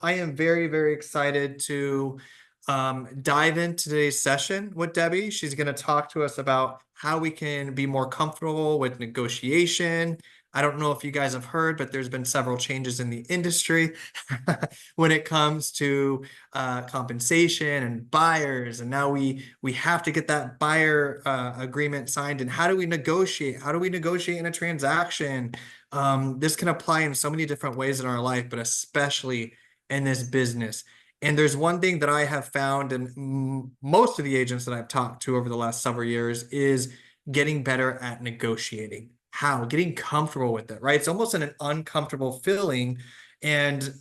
I am very, very excited to dive into today's session with Debbie. She's going to talk to us about how we can be more comfortable with negotiation. I don't know if you guys have heard, but there's been several changes in the industry when it comes to compensation and buyers. And now we have to get that buyer agreement signed. And how do we negotiate? How do we negotiate in a transaction? This can apply in so many different ways in our life, but especially in this business. And there's one thing that I have found in most of the agents that I've talked to over the last several years is getting better at negotiating. How? Getting comfortable with it, right? It's almost an uncomfortable feeling. And,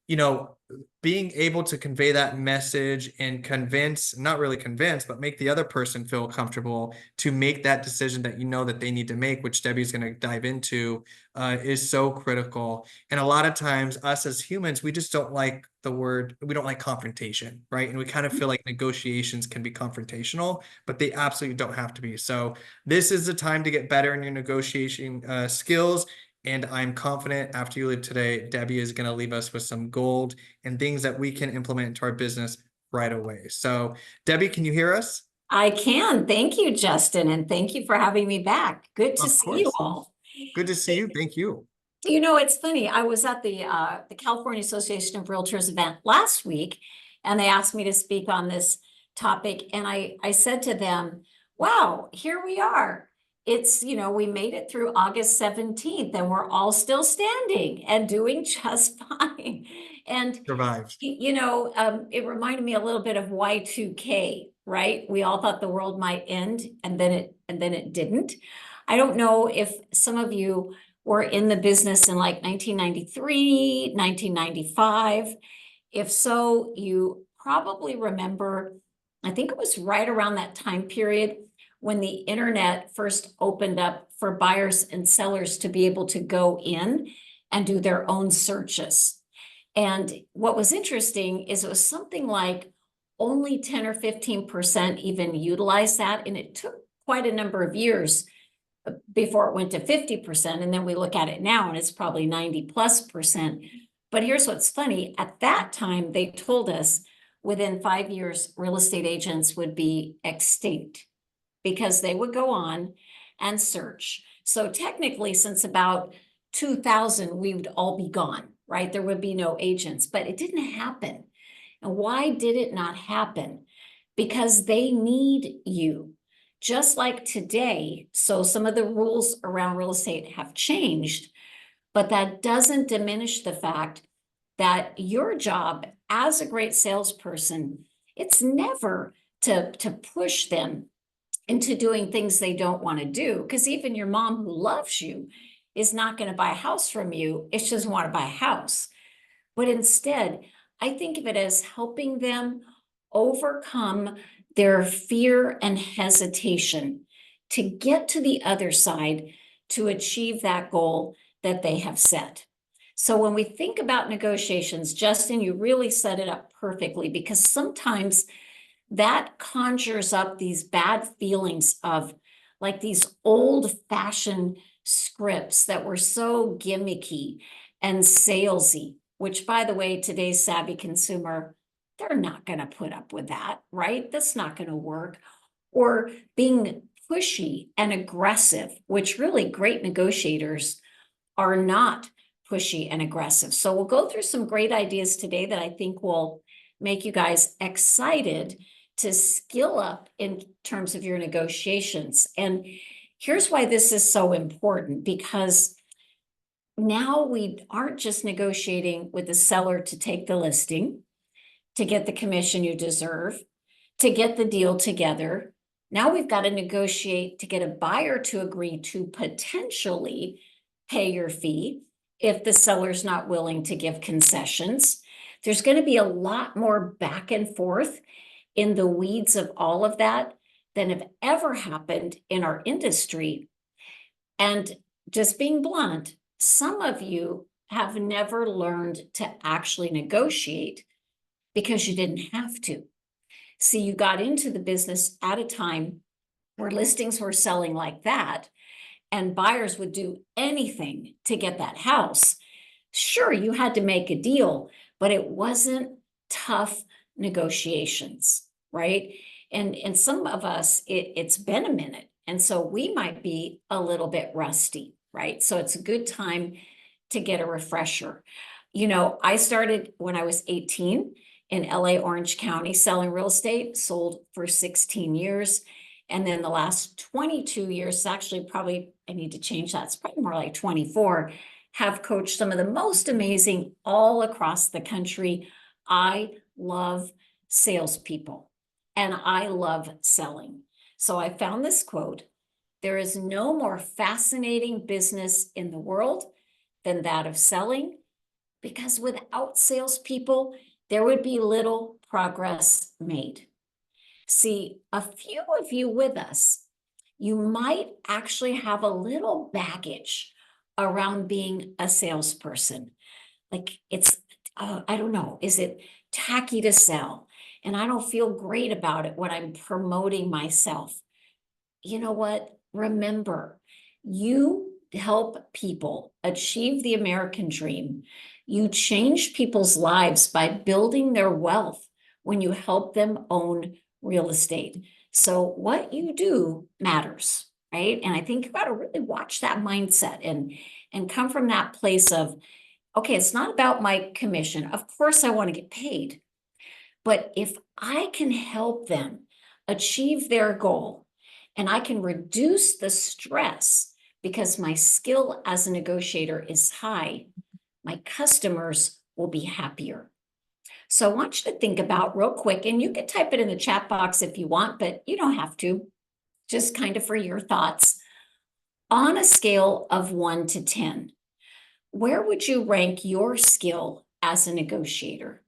you know, being able to convey that message and convince, not really convince, but make the other person feel comfortable to make that decision that you know that they need to make, which Debbie's going to dive into, is so critical. And a lot of times, us as humans, we just don't like we don't like confrontation, right? And we kind of feel like negotiations can be confrontational, but they absolutely don't have to be. So this is the time to get better in your negotiation skills. And I'm confident after you leave today, Debbie is going to leave us with some gold and things that we can implement into our business right away. So, Debbie, can you hear us? I can. Thank you, Justin, and thank you for having me back. Good to Of see you course. all. Good to see you. Thank you. You know, it's funny. I was at the California Association of Realtors event last week, and they asked me to speak on this topic. And I said to them, wow, here we are. It's, we made it through August 17th, and we're all still standing and doing just fine. And Survived. it reminded me a little bit of Y2K, right? We all thought the world might end, and then it didn't. I don't know if some of you were in the business in like 1993, 1995. If so, you probably remember, I think it was right around that time period when the internet first opened up for buyers and sellers to be able to go in and do their own searches. And what was interesting is it was something like only 10 or 15% even utilized that. And it took quite a number of years before it went to 50%. And then we look at it now and it's probably 90+%. But here's what's funny. At that time, they told us within 5 years, real estate agents would be extinct because they would go on and search. So technically, since about 2000, we would all be gone, right? There would be no agents, but it didn't happen. And why did it not happen? Because they need you. Just like today, so some of the rules around real estate have changed, but that doesn't diminish the fact that your job as a great salesperson, it's never to push them into doing things they don't want to do. Because even your mom who loves you is not going to buy a house from you if she doesn't want to buy a house. But instead, I think of it as helping them overcome their fear and hesitation to get to the other side to achieve that goal that they have set. So when we think about negotiations, Justin, you really set it up perfectly, because sometimes that conjures up these bad feelings of like these old-fashioned scripts that were so gimmicky and salesy, which, by the way, today's savvy consumer, they're not going to put up with that, right? That's not going to work. Or being pushy and aggressive, which really great negotiators are not pushy and aggressive. So we'll go through some great ideas today that I think will make you guys excited to skill up in terms of your negotiations. And here's why this is so important, because now we aren't just negotiating with the seller to take the listing, to get the commission you deserve, to get the deal together. Now we've got to negotiate to get a buyer to agree to potentially pay your fee if the seller's not willing to give concessions. There's going to be a lot more back and forth in the weeds of all of that than have ever happened in our industry. And just being blunt, some of you have never learned to actually negotiate because you didn't have to. See, you got into the business at a time where listings were selling like that, and buyers would do anything to get that house. Sure, you had to make a deal, but it wasn't tough negotiations, right? And some of us, it's been a minute, and so we might be a little bit rusty, right? So it's a good time to get a refresher. You know, I started when I was 18 in LA Orange County selling real estate, sold for 16 years. And then the last 22 years, actually, probably I need to change that. It's probably more like 24, have coached some of the most amazing all across the country. I love salespeople and I love selling. So I found this quote: there is no more fascinating business in the world than that of selling, because without salespeople, there would be little progress made. See, a few of you with us, you might actually have a little baggage around being a salesperson. Like it's, I don't know, is it tacky to sell? And I don't feel great about it when I'm promoting myself. You know what? Remember, you help people achieve the American dream. You change people's lives by building their wealth when you help them own real estate. So what you do matters, right? And I think you've got to really watch that mindset and come from that place of, okay, it's not about my commission. Of course, I want to get paid. But if I can help them achieve their goal and I can reduce the stress because my skill as a negotiator is high, my customers will be happier. So I want you to think about real quick, and you can type it in the chat box if you want, but you don't have to, just kind of for your thoughts. On a scale of 1 to 10, where would you rank your skill as a negotiator?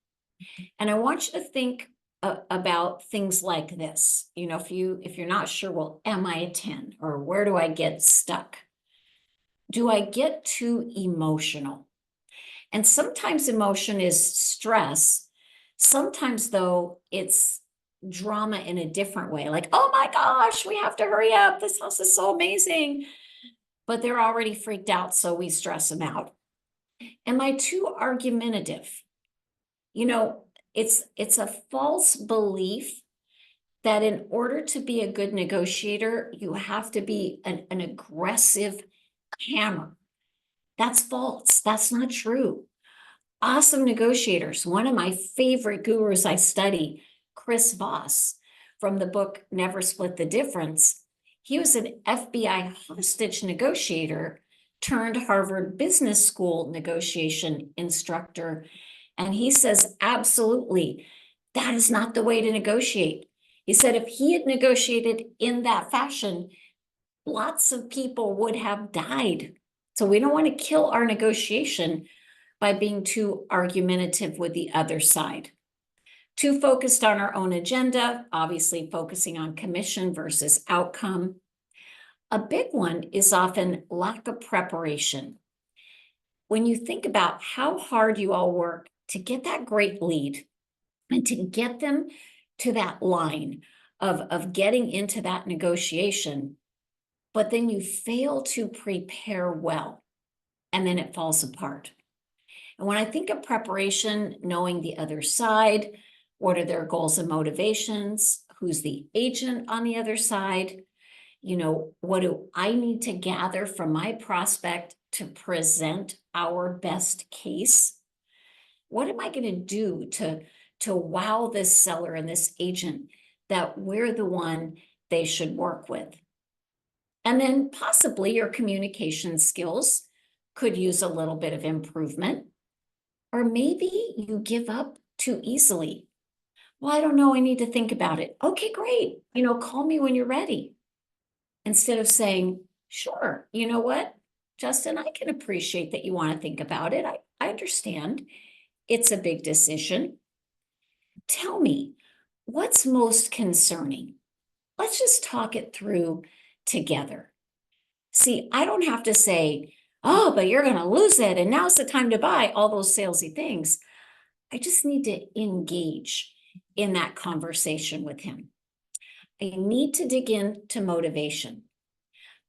And I want you to think about things like this. You know, if you're not sure, well, am I a 10, or where do I get stuck? Do I get too emotional? And sometimes emotion is stress. Sometimes though, it's drama in a different way. Like, oh my gosh, we have to hurry up. This house is so amazing. But they're already freaked out, so we stress them out. Am I too argumentative? You know, it's a false belief that in order to be a good negotiator, you have to be an aggressive hammer. That's false. That's not true. Awesome negotiators. One of my favorite gurus I study, Chris Voss, from the book Never Split the Difference. He was an FBI hostage negotiator turned Harvard Business School negotiation instructor. And he says, absolutely, that is not the way to negotiate. He said if he had negotiated in that fashion, lots of people would have died. So we don't want to kill our negotiation by being too argumentative with the other side. Too focused on our own agenda, obviously focusing on commission versus outcome. A big one is often lack of preparation. When you think about how hard you all work to get that great lead and to get them to that line of getting into that negotiation, but then you fail to prepare well, and then it falls apart. And when I think of preparation, knowing the other side, what are their goals and motivations, who's the agent on the other side, you know, what do I need to gather from my prospect to present our best case? What am I going to do to wow this seller and this agent that we're the one they should work with? And then possibly your communication skills could use a little bit of improvement. Or maybe you give up too easily. Well, I don't know, I need to think about it. Okay, great. You know, call me when you're ready. Instead of saying, sure, you know what, Justin, I can appreciate that you want to think about it. I understand. It's a big decision. Tell me, what's most concerning? Let's just talk it through together. See, I don't have to say, oh, but you're going to lose it, and now's the time to buy, all those salesy things. I just need to engage in that conversation with him. I need to dig into motivation.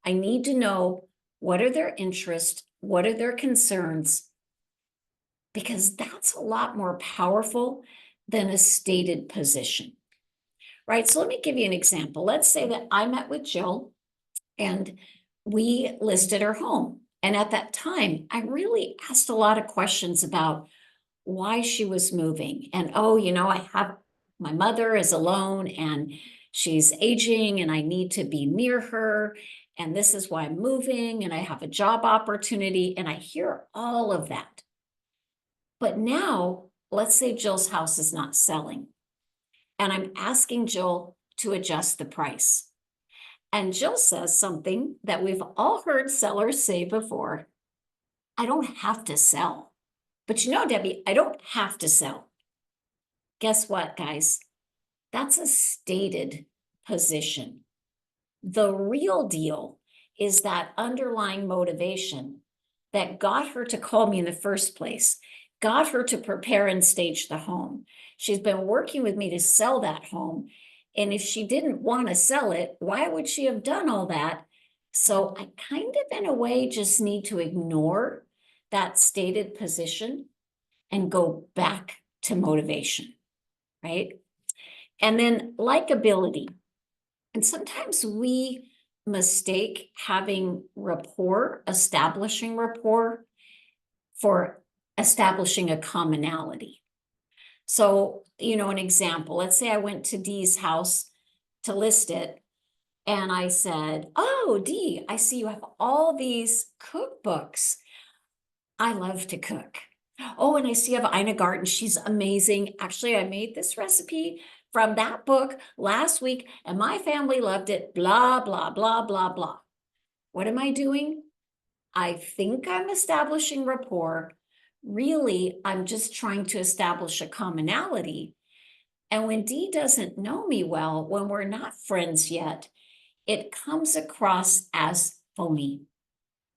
I need to know what are their interests, what are their concerns, because that's a lot more powerful than a stated position, right? So let me give you an example. Let's say that I met with Jill and we listed her home. And at that time, I really asked a lot of questions about why she was moving. And, oh, I have my mother is alone and she's aging and I need to be near her. And this is why I'm moving and I have a job opportunity. And I hear all of that. But now, let's say Jill's house is not selling. And I'm asking Jill to adjust the price. And Jill says something that we've all heard sellers say before. I don't have to sell. But Debbie, I don't have to sell. Guess what, guys? That's a stated position. The real deal is that underlying motivation that got her to call me in the first place, got her to prepare and stage the home. She's been working with me to sell that home. And if she didn't want to sell it, why would she have done all that? So I kind of, in a way, just need to ignore that stated position and go back to motivation, right? And then likability. And sometimes we mistake having rapport, establishing rapport, for establishing a commonality. So, an example, let's say I went to Dee's house to list it. And I said, oh, Dee, I see you have all these cookbooks. I love to cook. Oh, and I see you have Ina Garten. She's amazing. Actually, I made this recipe from that book last week and my family loved it, blah, blah, blah, blah, blah. What am I doing? I think I'm establishing rapport. Really, I'm just trying to establish a commonality. And when Dee doesn't know me well, when we're not friends yet, it comes across as phony,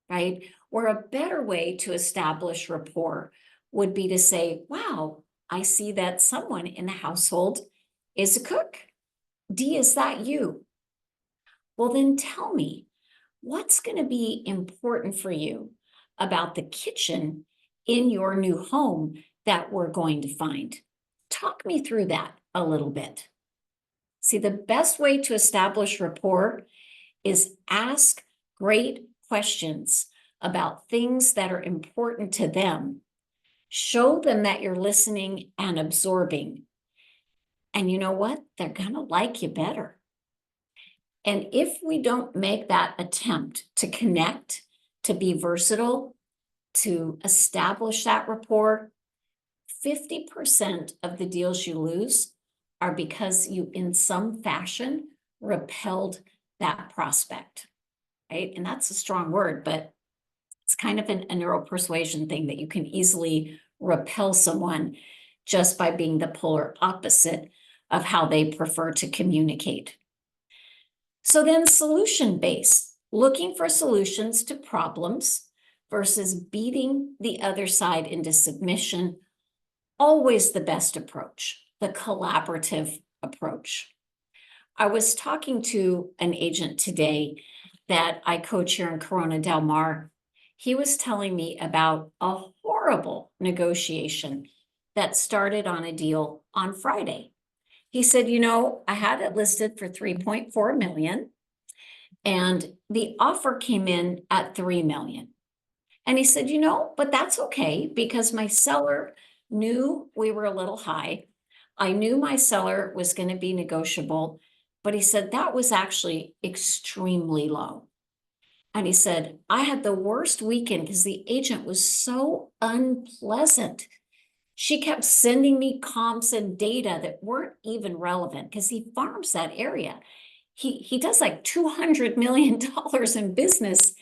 right? Or a better way to establish rapport would be to say, wow, I see that someone in the household is a cook. Dee, is that you? Well, then tell me, what's going to be important for you about the kitchen in your new home that we're going to find? Talk me through that a little bit. See, the best way to establish rapport is ask great questions about things that are important to them. Show them that you're listening and absorbing. And you know what? They're going to like you better. And if we don't make that attempt to connect, to be versatile, to establish that rapport, 50% of the deals you lose are because you, in some fashion, repelled that prospect, right? And that's a strong word, but it's kind of a neuropersuasion thing that you can easily repel someone just by being the polar opposite of how they prefer to communicate. So then solution-based, looking for solutions to problems versus beating the other side into submission, always the best approach, the collaborative approach. I was talking to an agent today that I coach here in Corona Del Mar. He was telling me about a horrible negotiation that started on a deal on Friday. He said, I had it listed for 3.4 million and the offer came in at 3 million. And he said, but that's okay because my seller knew we were a little high. I knew my seller was going to be negotiable, but he said that was actually extremely low. And he said, I had the worst weekend because the agent was so unpleasant. She kept sending me comps and data that weren't even relevant because he farms that area. He does like $200 million in business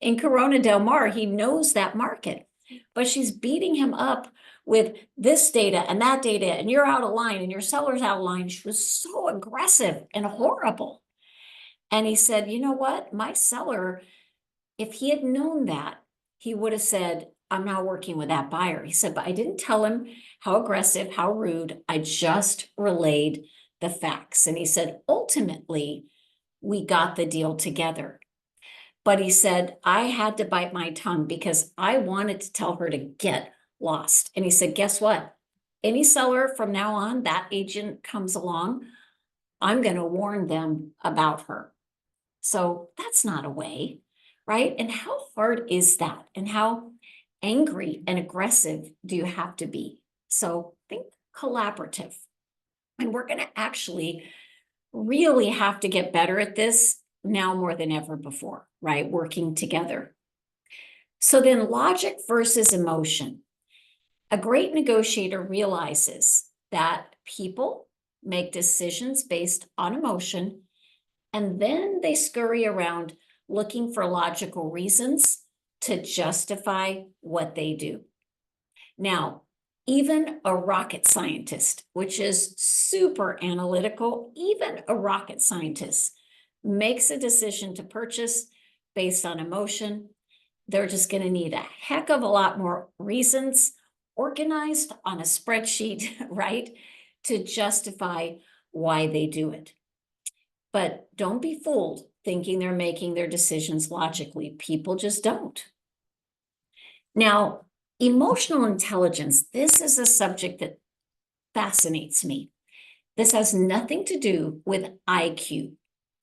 in Corona Del Mar. He knows that market, but she's beating him up with this data and that data, and you're out of line and your seller's out of line. She was so aggressive and horrible. And he said, you know what? My seller, if he had known that, he would have said, I'm not working with that buyer. He said, but I didn't tell him how aggressive, how rude. I just relayed the facts. And he said, ultimately, we got the deal together. But he said, I had to bite my tongue because I wanted to tell her to get lost. And he said, guess what? Any seller from now on, that agent comes along, I'm going to warn them about her. So that's not a way, right? And how hard is that? And how angry and aggressive do you have to be? So think collaborative. And we're going to actually really have to get better at this now more than ever before, right? Working together. So then logic versus emotion. A great negotiator realizes that people make decisions based on emotion, and then they scurry around looking for logical reasons to justify what they do. Now, even a rocket scientist, which is super analytical, even a rocket scientist makes a decision to purchase based on emotion. They're just going to need a heck of a lot more reasons organized on a spreadsheet, right, to justify why they do it. But don't be fooled thinking they're making their decisions logically. People just don't. Now, emotional intelligence, this is a subject that fascinates me. This has nothing to do with IQ.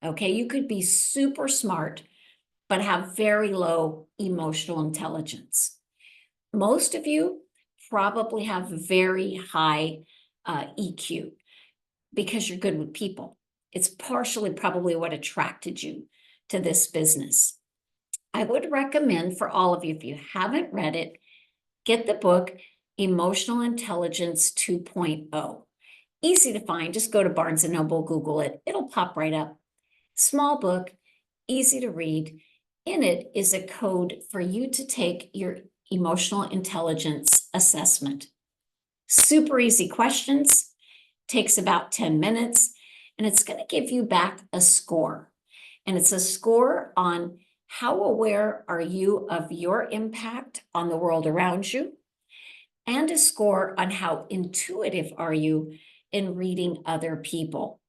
Okay, you could be super smart, but have very low emotional intelligence. Most of you probably have very high EQ because you're good with people. It's partially probably what attracted you to this business. I would recommend for all of you, if you haven't read it, get the book Emotional Intelligence 2.0. Easy to find. Just go to Barnes & Noble, Google it. It'll pop right up. Small book, easy to read. In it is a code for you to take your emotional intelligence assessment. Super easy questions, takes about 10 minutes, and it's going to give you back a score. And it's a score on how aware are you of your impact on the world around you, and a score on how intuitive are you in reading other people.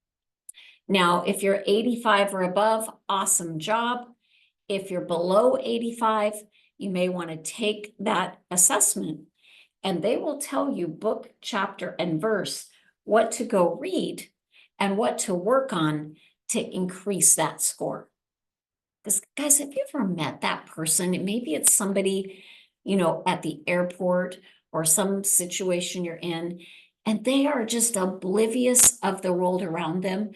Now, if you're 85 or above, awesome job. If you're below 85, you may want to take that assessment, and they will tell you book, chapter, and verse what to go read and what to work on to increase that score. Because, guys, have you ever met that person? Maybe it's somebody, at the airport or some situation you're in, and they are just oblivious of the world around them.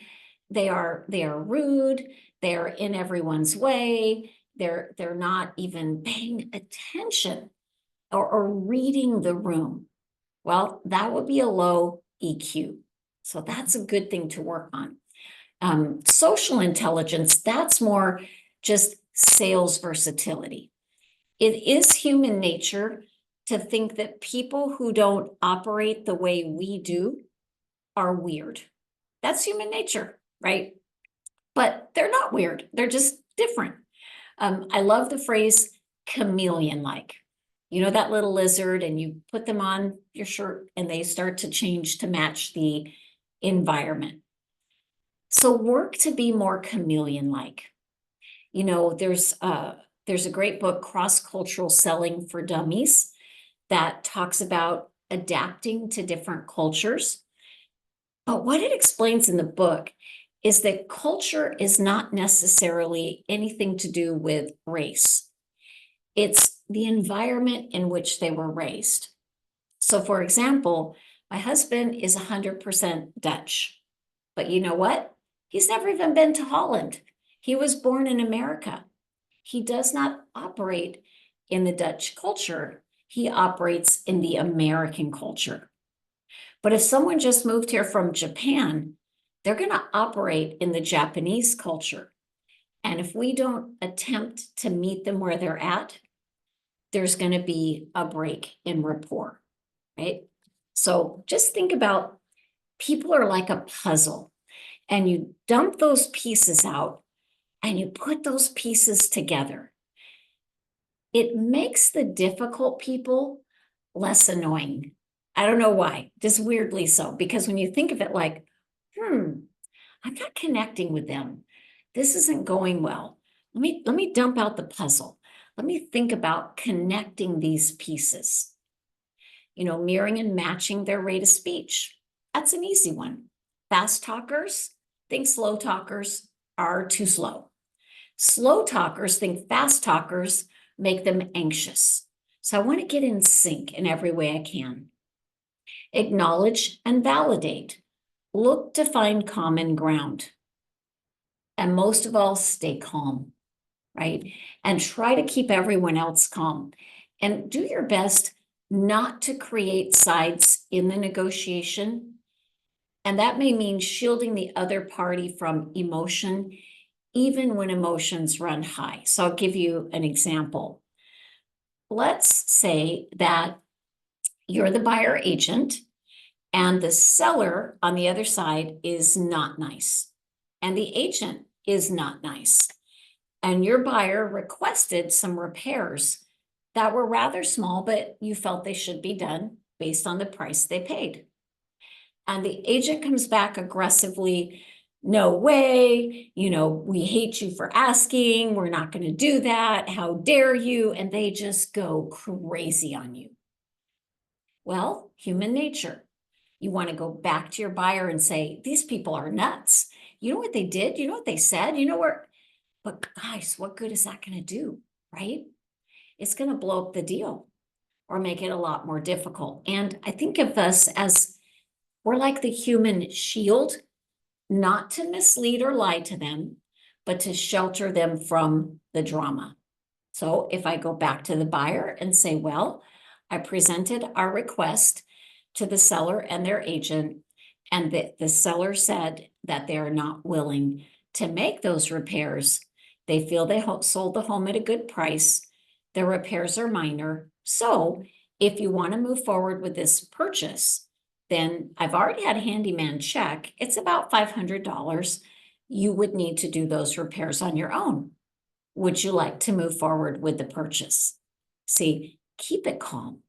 They are rude. They are in everyone's way. They're not even paying attention or reading the room. Well, that would be a low EQ. So that's a good thing to work on. Social intelligence, that's more just sales versatility. It is human nature to think that people who don't operate the way we do are weird. That's human nature, right? But they're not weird. They're just different. I love the phrase chameleon-like. You know that little lizard, and you put them on your shirt and they start to change to match the environment. So work to be more chameleon-like. There's a great book, Cross-Cultural Selling for Dummies, that talks about adapting to different cultures. But what it explains in the book is that culture is not necessarily anything to do with race. It's the environment in which they were raised. So, for example, my husband is 100% Dutch. But you know what? He's never even been to Holland. He was born in America. He does not operate in the Dutch culture. He operates in the American culture. But if someone just moved here from Japan, they're going to operate in the Japanese culture. And if we don't attempt to meet them where they're at, there's going to be a break in rapport, right? So just think about people are like a puzzle, and you dump those pieces out and you put those pieces together. It makes the difficult people less annoying. I don't know why, just weirdly so, because when you think of it like, I'm not connecting with them. This isn't going well. Let me dump out the puzzle. Let me think about connecting these pieces. mirroring and matching their rate of speech. That's an easy one. Fast talkers think slow talkers are too slow. Slow talkers think fast talkers make them anxious. So I want to get in sync in every way I can. Acknowledge and validate. Look to find common ground. And most of all, stay calm, right? And try to keep everyone else calm. And do your best not to create sides in the negotiation. And that may mean shielding the other party from emotion, even when emotions run high. So I'll give you an example. Let's say that you're the buyer agent and the seller on the other side is not nice, and the agent is not nice. And your buyer requested some repairs that were rather small, but you felt they should be done based on the price they paid. And the agent comes back aggressively, no way, we hate you for asking, we're not going to do that, how dare you? And they just go crazy on you. Well, human nature. You want to go back to your buyer and say, these people are nuts. You know what they did? You know what they said? But guys, what good is that going to do, right? It's going to blow up the deal or make it a lot more difficult. And I think of us as we're like the human shield, not to mislead or lie to them, but to shelter them from the drama. So if I go back to the buyer and say, well, I presented our request to the seller and their agent, and the seller said that they're not willing to make those repairs. They feel they sold the home at a good price. Their repairs are minor. So if you want to move forward with this purchase, then I've already had a handyman check. It's about $500. You would need to do those repairs on your own. Would you like to move forward with the purchase? See, keep it calm.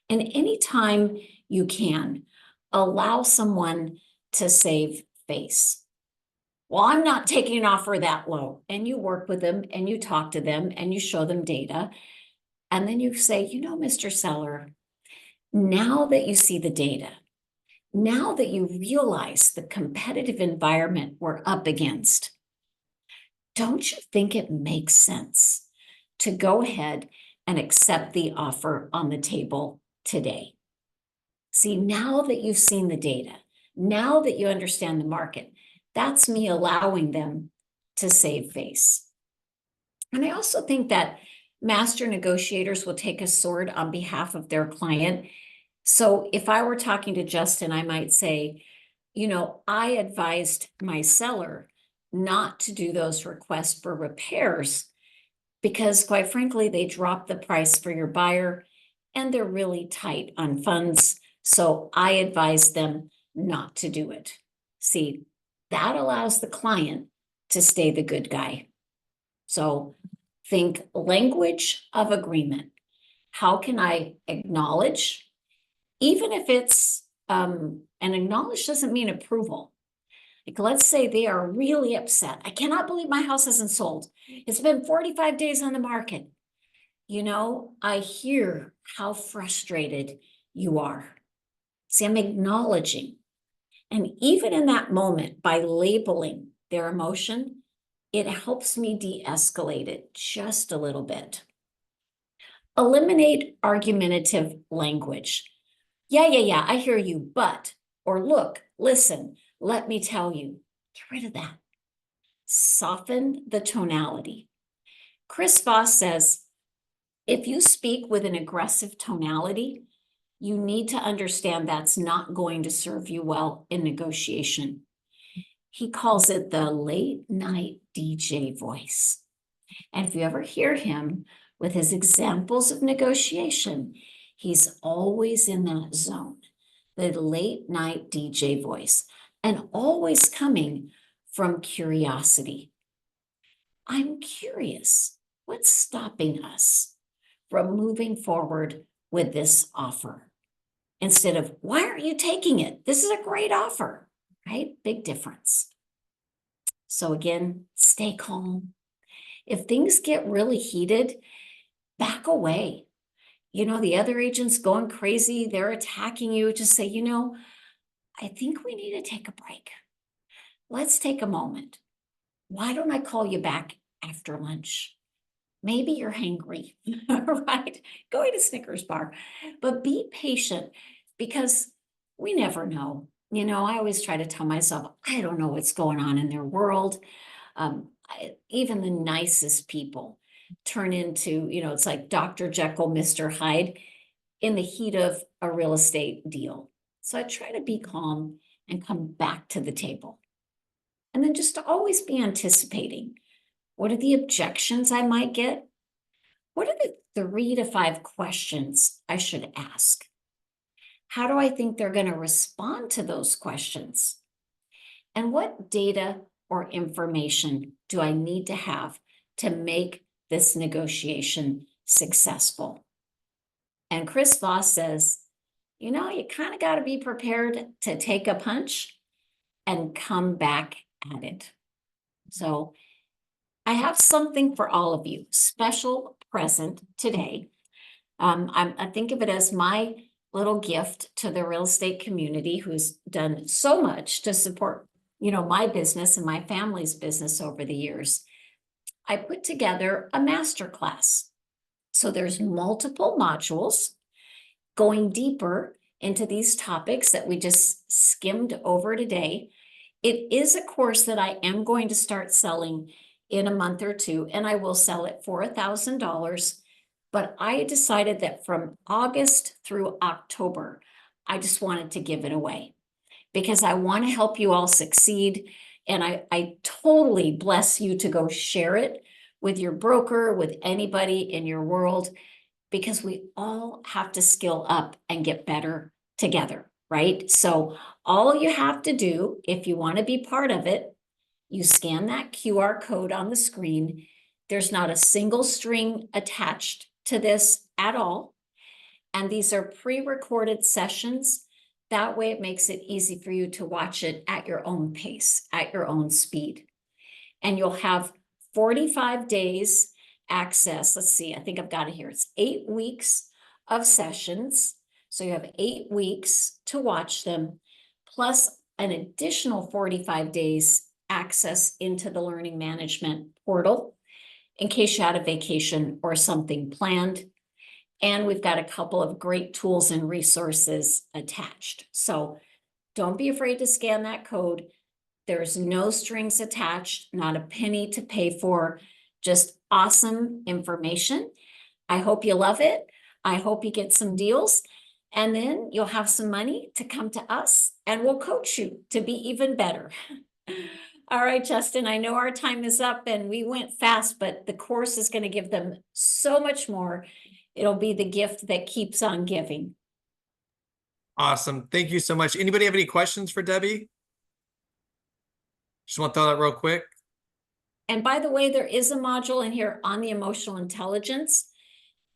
And anytime you can, allow someone to save face. Well, I'm not taking an offer that low. And you work with them and you talk to them and you show them data. And then you say, Mr. Seller, now that you see the data, now that you realize the competitive environment we're up against, don't you think it makes sense to go ahead and accept the offer on the table today? See, now that you've seen the data, now that you understand the market, that's me allowing them to save face. And I also think that master negotiators will take a sword on behalf of their client. So if I were talking to Justin, I might say, I advised my seller not to do those requests for repairs because, quite frankly, they dropped the price for your buyer and they're really tight on funds. So I advised them not to do it. See, that allows the client to stay the good guy. So think language of agreement. How can I acknowledge, even if it's, and acknowledge doesn't mean approval. Like, let's say they are really upset. I cannot believe my house hasn't sold. It's been 45 days on the market. I hear how frustrated you are. See, I'm acknowledging. And even in that moment, by labeling their emotion, it helps me de-escalate it just a little bit. Eliminate argumentative language. Yeah, I hear you, but, or look, listen, let me tell you. Get rid of that. Soften the tonality. Chris Voss says, if you speak with an aggressive tonality, you need to understand that's not going to serve you well in negotiation. He calls it the late night DJ voice. And if you ever hear him with his examples of negotiation, he's always in that zone, the late night DJ voice, and always coming from curiosity. I'm curious, what's stopping us from moving forward with this offer? Instead of, why aren't you taking it? This is a great offer, right? Big difference. So again, stay calm. If things get really heated, back away. you know, the other agent's going crazy, they're attacking you, just say, you know, I think we need to take a break. Let's take a moment. Why don't I call you back after lunch? Maybe you're hangry, right? Go eat a Snickers bar, but be patient because we never know. You know, I always try to tell myself, I don't know what's going on in their world. Even the nicest people turn into, you know, it's like Dr. Jekyll, Mr. Hyde in the heat of a real estate deal. So I try to be calm and come back to the table. And then just to always be anticipating. What are the objections I might get? What are the 3 to 5 questions I should ask? How do I think they're going to respond to those questions? And what data or information do I need to have to make this negotiation successful? And Chris Voss says, you know, you kind of got to be prepared to take a punch and come back at it. So I have something for all of you, special present today. I think of it as my little gift to the real estate community who's done so much to support, you know, my business and my family's business over the years. I put together a masterclass. So there's multiple modules going deeper into these topics that we just skimmed over today. It is a course that I am going to start selling in a month or two, and I will sell it for $1,000. But I decided that from August through October, I just wanted to give it away because I want to help you all succeed. And I totally bless you to go share it with your broker, with anybody in your world, because we all have to skill up and get better together, right? So all you have to do, if you want to be part of it, you scan that QR code on the screen. There's not a single string attached to this at all. And these are pre-recorded sessions. That way it makes it easy for you to watch it at your own pace, at your own speed. And you'll have 45 days access. Let's see, I think I've got it here. It's 8 weeks of sessions. So you have 8 weeks to watch them, plus an additional 45 days access into the learning management portal in case you had a vacation or something planned. And we've got a couple of great tools and resources attached. So don't be afraid to scan that code. There's no strings attached, not a penny to pay for, just awesome information. I hope you love it. I hope you get some deals, and then you'll have some money to come to us and we'll coach you to be even better. All right, Justin, I know our time is up and we went fast, but the course is going to give them so much more. It'll be the gift that keeps on giving. Awesome. Thank you so much. Anybody have any questions for Debbie? Just want to throw that real quick. And by the way, there is a module in here on the emotional intelligence.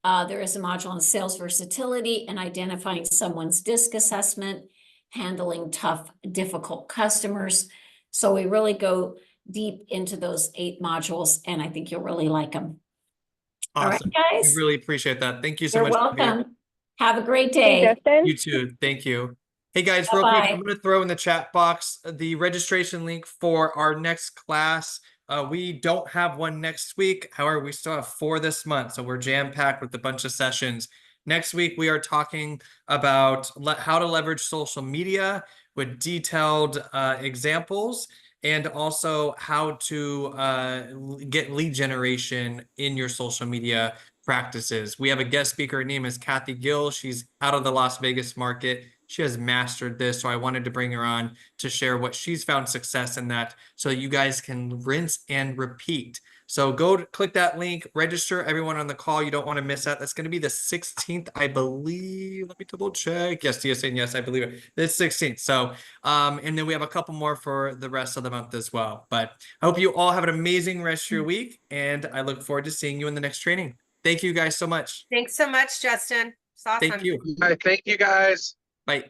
There is a module on sales versatility and identifying someone's DISC assessment, handling tough, difficult customers. So we really go deep into those 8 modules, and I think you'll really like them. Awesome. All right, guys. We really appreciate that. Thank you so You're much. Debbie. welcome. Have a great Hey, day. Justin. You too. Thank you. Hey guys, real quick, Bye-bye. I'm going to throw in the chat box the registration link for our next class. We don't have one next week. However, we still have 4 this month. So we're jam-packed with a bunch of sessions. Next week, we are talking about how to leverage social media with detailed examples, and also how to get lead generation in your social media practices. We have a guest speaker. Her name is Kathy Gill. She's out of the Las Vegas market. She has mastered this, so I wanted to bring her on to share what she's found success in that, so you guys can rinse and repeat. So go click that link, register everyone on the call. You don't want to miss that. That's going to be the 16th, I believe. Let me double check. Yes, Tia saying yes, I believe it. It's 16th. So, and then we have a couple more for the rest of the month as well. But I hope you all have an amazing rest of your week, and I look forward to seeing you in the next training. Thank you guys so much. Thanks so much, Justin. It's awesome. Thank you. All right, thank you guys. Bye.